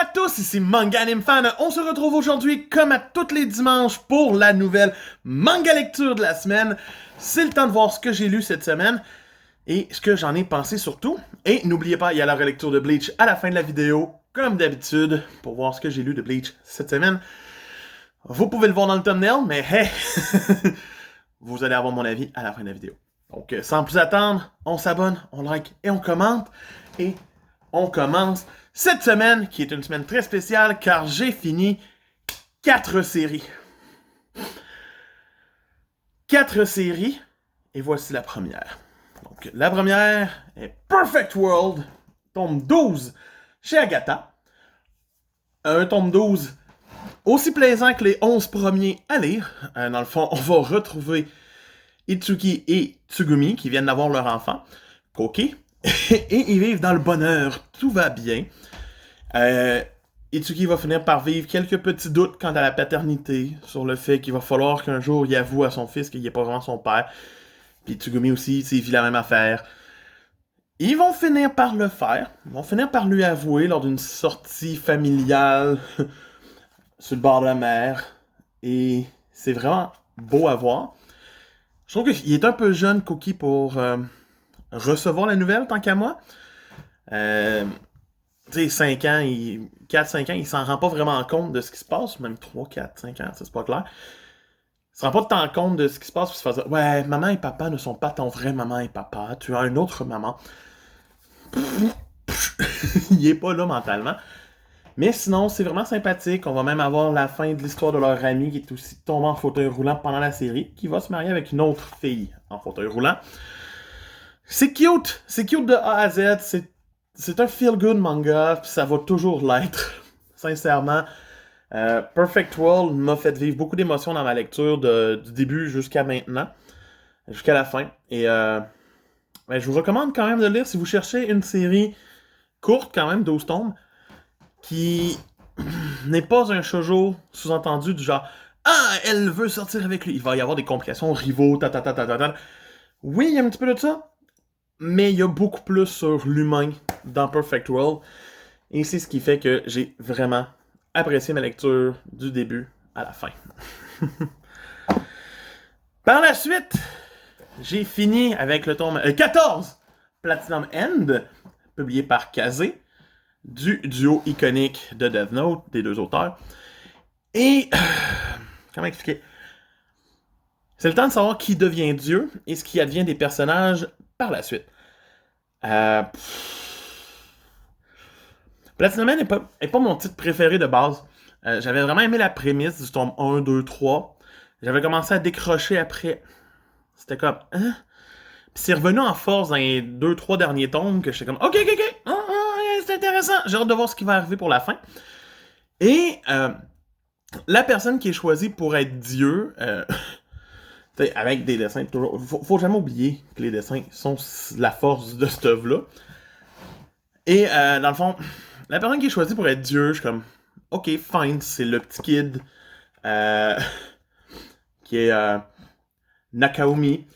à tous, ici Manga Anime Fan. On se retrouve aujourd'hui, comme à tous les dimanches, pour la nouvelle manga lecture de la semaine. C'est le temps de voir ce que j'ai lu cette semaine et ce que j'en ai pensé surtout. Et n'oubliez pas, il y a la relecture de Bleach à la fin de la vidéo, comme d'habitude, pour voir ce que j'ai lu de Bleach cette semaine. Vous pouvez le voir dans le thumbnail, mais hey, vous allez avoir mon avis à la fin de la vidéo. Donc, sans plus attendre, on s'abonne, on like et on commente. Et on commence cette semaine, qui est une semaine très spéciale, car j'ai fini 4 séries. 4 séries, et voici la première. Donc, la première est Perfect World, tome 12, chez Agatha. Un tome 12 aussi plaisant que les 11 premiers à lire. Dans le fond, on va retrouver Itsuki et Tsugumi, qui viennent d'avoir leur enfant, Koki. Et ils vivent dans le bonheur, tout va bien. Itsuki va finir par vivre quelques petits doutes quant à la paternité, sur le fait qu'il va falloir qu'un jour il avoue à son fils qu'il n'est pas vraiment son père. Puis Tsugumi aussi, il vit la même affaire. Ils vont finir par le faire, ils vont finir par lui avouer lors d'une sortie familiale sur le bord de la mer. Et c'est vraiment beau à voir. Je trouve qu'il est un peu jeune, Koki, pour recevoir la nouvelle, tant qu'à moi. Tu sais, 5 ans, 4-5 ans, il s'en rend pas vraiment compte de ce qui se passe. Même 3, 4, 5 ans, ça c'est pas clair. Il se rend pas tant compte de ce qui se passe. Puis il se fait dire, ouais, maman et papa ne sont pas ton vrai maman et papa. Tu as une autre maman. Il est pas là mentalement. Mais sinon, c'est vraiment sympathique. On va même avoir la fin de l'histoire de leur ami qui est aussi tombé en fauteuil roulant pendant la série, qui va se marier avec une autre fille en fauteuil roulant. C'est cute de A à Z, c'est un feel-good manga, puis ça va toujours l'être, sincèrement. Perfect World m'a fait vivre beaucoup d'émotions dans ma lecture du début jusqu'à maintenant, jusqu'à la fin. Et je vous recommande quand même de lire si vous cherchez une série courte, quand même, 12 tomes, qui n'est pas un shoujo sous-entendu du genre « Ah, elle veut sortir avec lui ». Il va y avoir des complications rivaux, ta. Oui, il y a un petit peu de ça. Mais il y a beaucoup plus sur l'humain dans Perfect World. Et c'est ce qui fait que j'ai vraiment apprécié ma lecture du début à la fin. Par la suite, j'ai fini avec le tome 14, Platinum End, publié par Kazé, du duo iconique de Death Note, des deux auteurs. Et, comment expliquer? C'est le temps de savoir qui devient Dieu et ce qui advient des personnages par la suite. Platinum Man est pas mon titre préféré de base. J'avais vraiment aimé la prémisse du tome 1, 2, 3. J'avais commencé à décrocher après. C'était comme, hein? Puis c'est revenu en force dans les 2, 3 derniers tomes que j'étais comme, ok, c'est intéressant. J'ai hâte de voir ce qui va arriver pour la fin. Et la personne qui est choisie pour être Dieu, avec des dessins, toujours, faut jamais oublier que les dessins sont la force de cette œuvre-là. Et dans le fond, la personne qui est choisie pour être Dieu, je suis comme, ok, fine, c'est le petit kid qui est Nakaomi.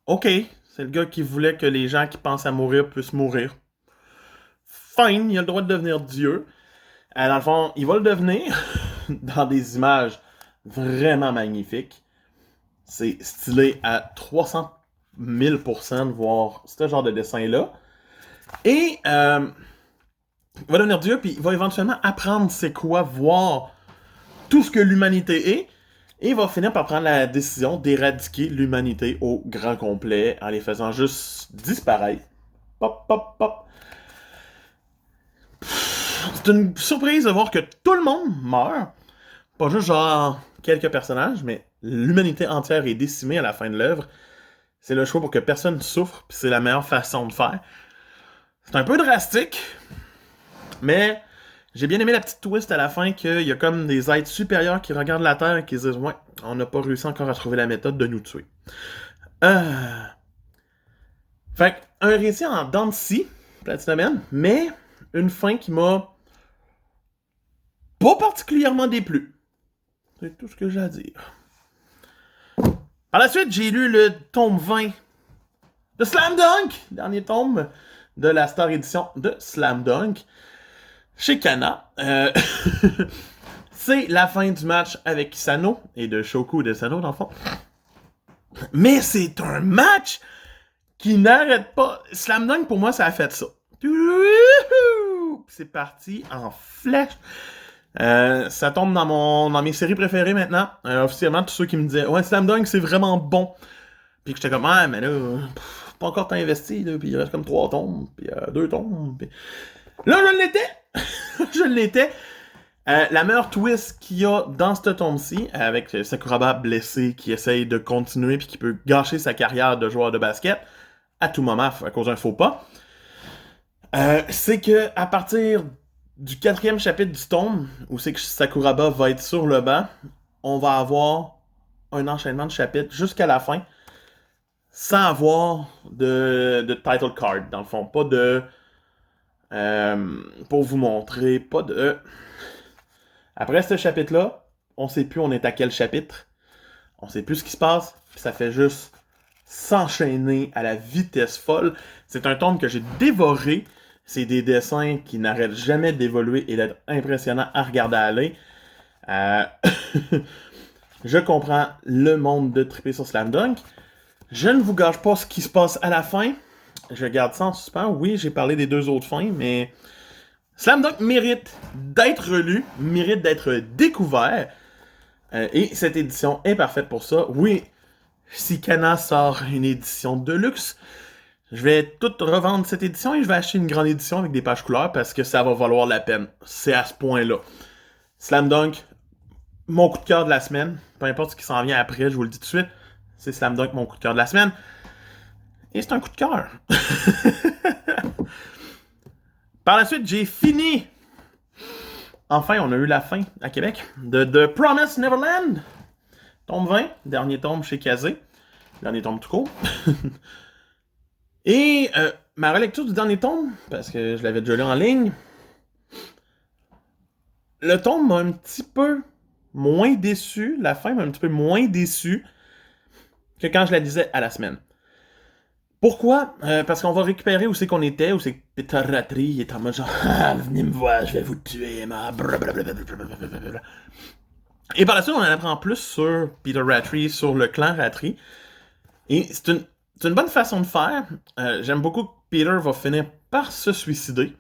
Ok, c'est le gars qui voulait que les gens qui pensent à mourir puissent mourir. Fine, il a le droit de devenir Dieu. Dans le fond, il va le devenir dans des images vraiment magnifiques. C'est stylé à 300 000% de voir ce genre de dessin-là. Et il va devenir Dieu, puis il va éventuellement apprendre c'est quoi voir tout ce que l'humanité est. Et il va finir par prendre la décision d'éradiquer l'humanité au grand complet en les faisant juste disparaître. Pop, pop, pop. C'est une surprise de voir que tout le monde meurt. Pas juste genre quelques personnages, mais l'humanité entière est décimée à la fin de l'œuvre. C'est le choix pour que personne souffre, puis c'est la meilleure façon de faire. C'est un peu drastique, mais j'ai bien aimé la petite twist à la fin qu'il y a comme des êtres supérieurs qui regardent la Terre et qui se disent « Ouais, on n'a pas réussi encore à trouver la méthode de nous tuer. » Fait un récit en dents de scie, Platinum Man, mais une fin qui m'a pas particulièrement déplu. C'est tout ce que j'ai à dire. Par la suite, j'ai lu le tome 20 de Slam Dunk, dernier tome de la Star Edition de Slam Dunk. Chez Kana, c'est la fin du match avec Kisano et de Shoku et de Sano dans le fond. Mais c'est un match qui n'arrête pas. Slam Dunk, pour moi, ça a fait ça. C'est parti en flèche. Ça tombe dans mes séries préférées maintenant. Officiellement, tous ceux qui me disaient « Ouais, Slam Dunk, c'est vraiment bon. » Puis que j'étais comme « Ouais, mais là, pas encore tant investi, là, puis il reste comme 3 tombes, puis 2 tombes. » Puis... Là, je l'étais! Je l'étais. La meilleure twist qu'il y a dans cette tombe-ci, avec Sakuraba blessé qui essaye de continuer puis qui peut gâcher sa carrière de joueur de basket à tout moment à cause d'un faux pas, c'est que à partir du 4e chapitre du tome, où c'est que Sakuraba va être sur le banc, on va avoir un enchaînement de chapitres jusqu'à la fin, sans avoir de title card, dans le fond. Pas de... pour vous montrer, pas de... Après ce chapitre-là, on sait plus on est à quel chapitre. On sait plus ce qui se passe. Puis ça fait juste s'enchaîner à la vitesse folle. C'est un tome que j'ai dévoré. C'est des dessins qui n'arrêtent jamais d'évoluer et d'être impressionnants à regarder aller. Je comprends le monde de triper sur Slam Dunk. Je ne vous gâche pas ce qui se passe à la fin. Je garde ça en suspens. Oui, j'ai parlé des 2 autres fins, mais... Slam Dunk mérite d'être relu, mérite d'être découvert, et cette édition est parfaite pour ça. Oui, si Kana sort une édition de luxe, je vais tout revendre cette édition et je vais acheter une grande édition avec des pages couleurs parce que ça va valoir la peine. C'est à ce point-là. Slam Dunk, mon coup de cœur de la semaine, peu importe ce qui s'en vient après, je vous le dis tout de suite, c'est Slam Dunk mon coup de cœur de la semaine. Et c'est un coup de cœur. Par la suite, j'ai fini. Enfin, on a eu la fin à Québec de The Promised Neverland. Tome 20, dernier tome chez Kazé. Dernier tome tout court. Et ma relecture du dernier tome, parce que je l'avais déjà lu en ligne, le tome m'a un petit peu moins déçu. La fin m'a un petit peu moins déçu que quand je la lisais à la semaine. Pourquoi? Parce qu'on va récupérer où c'est qu'on était, où c'est que Peter Ratri est en mode genre ah, venez me voir, je vais vous tuer, ma blablabla. Et par la suite, on en apprend plus sur Peter Ratri, sur le clan Ratri. Et c'est une bonne façon de faire. J'aime beaucoup que Peter va finir par se suicider.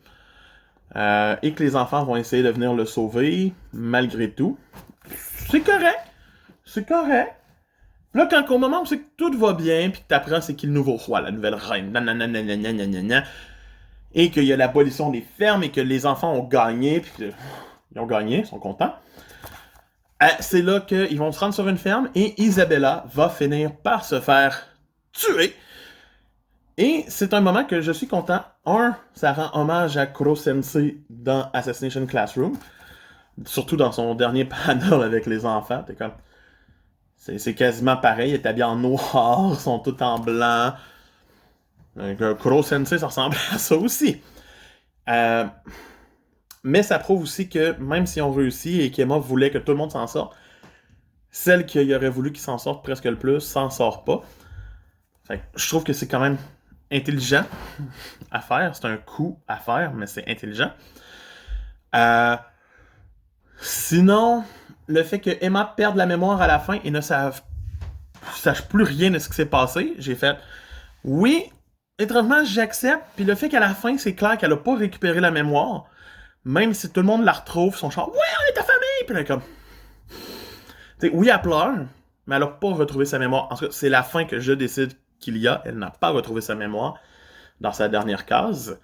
Et que les enfants vont essayer de venir le sauver, malgré tout. C'est correct. C'est correct. Là, quand au moment où c'est que tout va bien, puis que t'apprends c'est qui le nouveau roi, la nouvelle reine, et qu'il y a l'abolition des fermes, et que les enfants ont gagné, puis qu'ils ont gagné, ils sont contents, c'est là qu'ils vont se rendre sur une ferme, et Isabella va finir par se faire tuer. Et c'est un moment que je suis content. Ça rend hommage à Kuro Sensei dans Assassination Classroom, surtout dans son dernier panel avec les enfants, t'es comme... C'est quasiment pareil, il est habillé en noir, ils sont tous en blanc. Kuro Sensei, ça ressemble à ça aussi. Mais ça prouve aussi que même si on réussit et qu'Emma voulait que tout le monde s'en sorte, celle qui aurait voulu qu'il s'en sorte presque le plus s'en sort pas. Fait que je trouve que c'est quand même intelligent à faire. C'est un coup à faire, mais c'est intelligent. Sinon... Le fait que Emma perde la mémoire à la fin et ne sache plus rien de ce qui s'est passé, j'ai fait oui, étrangement j'accepte. Puis le fait qu'à la fin c'est clair qu'elle a pas récupéré la mémoire, même si tout le monde la retrouve, son genre ouais on est ta famille, puis elle est comme, t'sais, oui elle pleure, mais elle a pas retrouvé sa mémoire. En tout cas c'est la fin que je décide qu'il y a. Elle n'a pas retrouvé sa mémoire dans sa dernière case.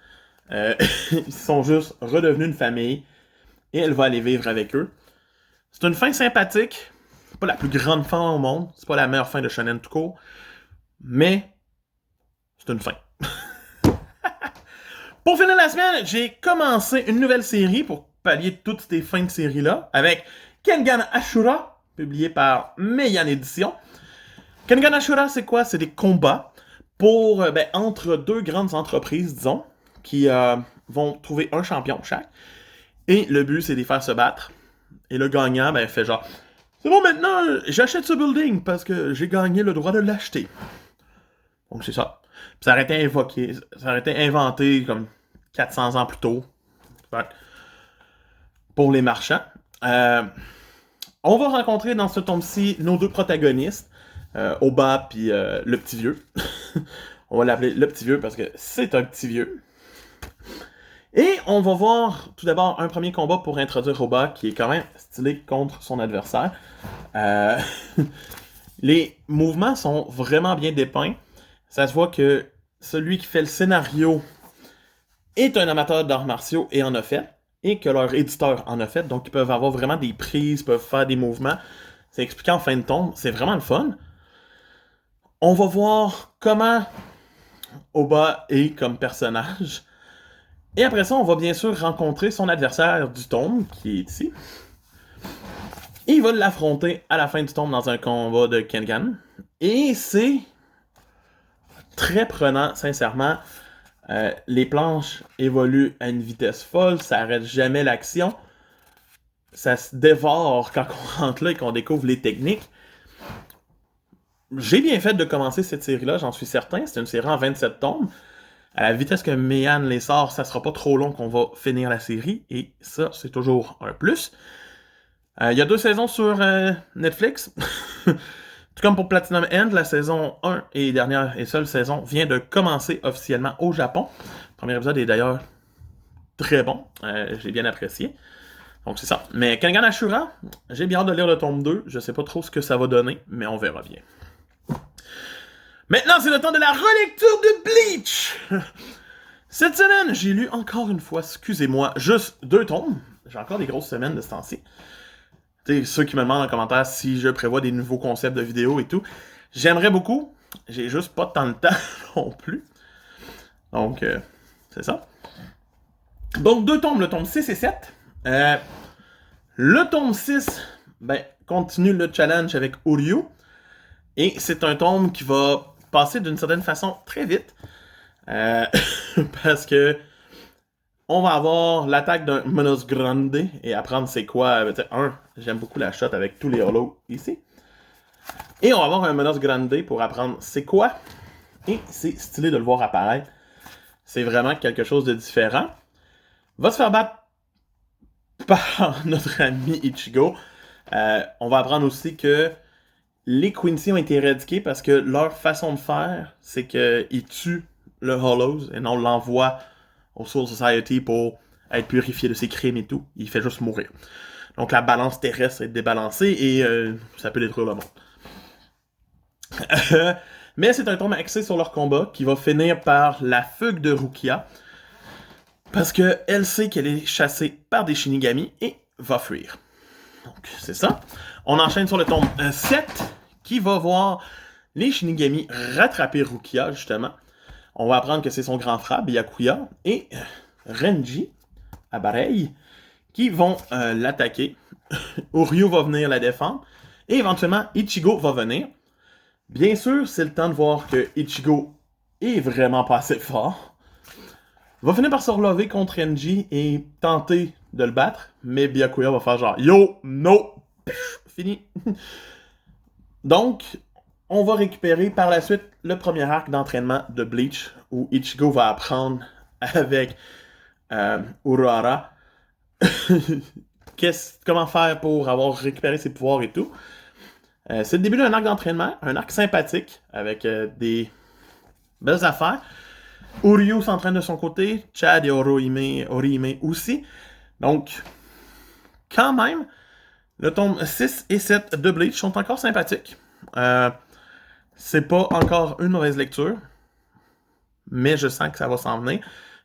Ils sont juste redevenus une famille et elle va aller vivre avec eux. C'est une fin sympathique. C'est pas la plus grande fin au monde. C'est pas la meilleure fin de Shonen tout court. Mais c'est une fin. Pour finir la semaine, j'ai commencé une nouvelle série pour pallier toutes ces fins de série-là avec Kengan Ashura, publié par Meian Édition. Kengan Ashura, c'est quoi? C'est des combats pour entre 2 grandes entreprises, disons, qui vont trouver un champion chaque. Et le but, c'est de les faire se battre. Et le gagnant, fait genre, c'est bon maintenant, j'achète ce building parce que j'ai gagné le droit de l'acheter. Donc c'est ça. Puis ça aurait été inventé comme 400 ans plus tôt. pour les marchands. On va rencontrer dans ce tome-ci nos deux protagonistes, Oba puis le petit vieux. On va l'appeler le petit vieux parce que c'est un petit vieux. Et on va voir tout d'abord un premier combat pour introduire Oba qui est quand même stylé contre son adversaire. Les mouvements sont vraiment bien dépeints. Ça se voit que celui qui fait le scénario est un amateur d'arts martiaux et en a fait, et que leur éditeur en a fait, donc ils peuvent avoir vraiment des prises, peuvent faire des mouvements. C'est expliqué en fin de tome, c'est vraiment le fun. On va voir comment Oba est comme personnage. Et après ça, on va bien sûr rencontrer son adversaire du tome, qui est ici. Et il va l'affronter à la fin du tome dans un combat de Kengan. Et c'est très prenant, sincèrement. Les planches évoluent à une vitesse folle, ça arrête jamais l'action. Ça se dévore quand on rentre là et qu'on découvre les techniques. J'ai bien fait de commencer cette série-là, j'en suis certain. C'est une série en 27 tomes. À la vitesse que Meian les sort, ça sera pas trop long qu'on va finir la série. Et ça, c'est toujours un plus. Il y a 2 saisons sur Netflix. Tout comme pour Platinum End, la saison 1 et dernière et seule saison vient de commencer officiellement au Japon. Le premier épisode est d'ailleurs très bon. J'ai bien apprécié. Donc c'est ça. Mais Kengan Ashura, j'ai bien hâte de lire le tome 2. Je sais pas trop ce que ça va donner, mais on verra bien. Maintenant, c'est le temps de la relecture de Bleach! Cette semaine, j'ai lu encore une fois, excusez-moi, juste 2 tomes. J'ai encore des grosses semaines de ce temps-ci. T'sais, ceux qui me demandent en commentaire si je prévois des nouveaux concepts de vidéos et tout. J'aimerais beaucoup. J'ai juste pas tant de temps non plus. Donc, c'est ça. Donc, 2 tomes, le tome 6 et 7. Le tome 6, continue le challenge avec Uryu. Et c'est un tome qui va passer d'une certaine façon très vite. Parce que on va avoir l'attaque d'un Menos Grande et apprendre c'est quoi. J'aime beaucoup la shot avec tous les holos ici. Et on va avoir un Menos Grande pour apprendre c'est quoi. Et c'est stylé de le voir apparaître. C'est vraiment quelque chose de différent. Va se faire battre par notre ami Ichigo. On va apprendre aussi que les Quincy ont été éradiqués parce que leur façon de faire, c'est qu'ils tuent le Hollows et non l'envoient au Soul Society pour être purifié de ses crimes et tout. Il fait juste mourir. Donc la balance terrestre est débalancée et ça peut détruire le monde. Mais c'est un tome axé sur leur combat qui va finir par la fugue de Rukia parce qu'elle sait qu'elle est chassée par des Shinigami et va fuir. Donc c'est ça. On enchaîne sur le tome 7 qui va voir les Shinigami rattraper Rukia justement. On va apprendre que c'est son grand frère, Byakuya, et Renji, Abarei, qui vont l'attaquer. Uryu va venir la défendre. Et éventuellement, Ichigo va venir. Bien sûr, c'est le temps de voir que Ichigo est vraiment pas assez fort. Va finir par se relever contre Renji et tenter de le battre. Mais Byakuya va faire genre « Yo, no! » Fini. Donc, on va récupérer par la suite le premier arc d'entraînement de Bleach où Ichigo va apprendre avec Urahara comment faire pour avoir récupéré ses pouvoirs et tout. C'est le début d'un arc d'entraînement, un arc sympathique avec des belles affaires. Uryu s'entraîne de son côté, Chad et Orihime aussi. Donc, quand même, le tome 6 et 7 de Bleach sont encore sympathiques. C'est pas encore une mauvaise lecture, mais je sens que ça va s'en venir.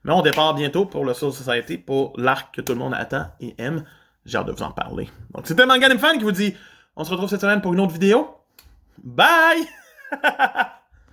Mais on départ bientôt pour le Soul Society, pour l'arc que tout le monde attend et aime. J'ai hâte de vous en parler. Donc c'était Manga Fan qui vous dit, on se retrouve cette semaine pour une autre vidéo. Bye!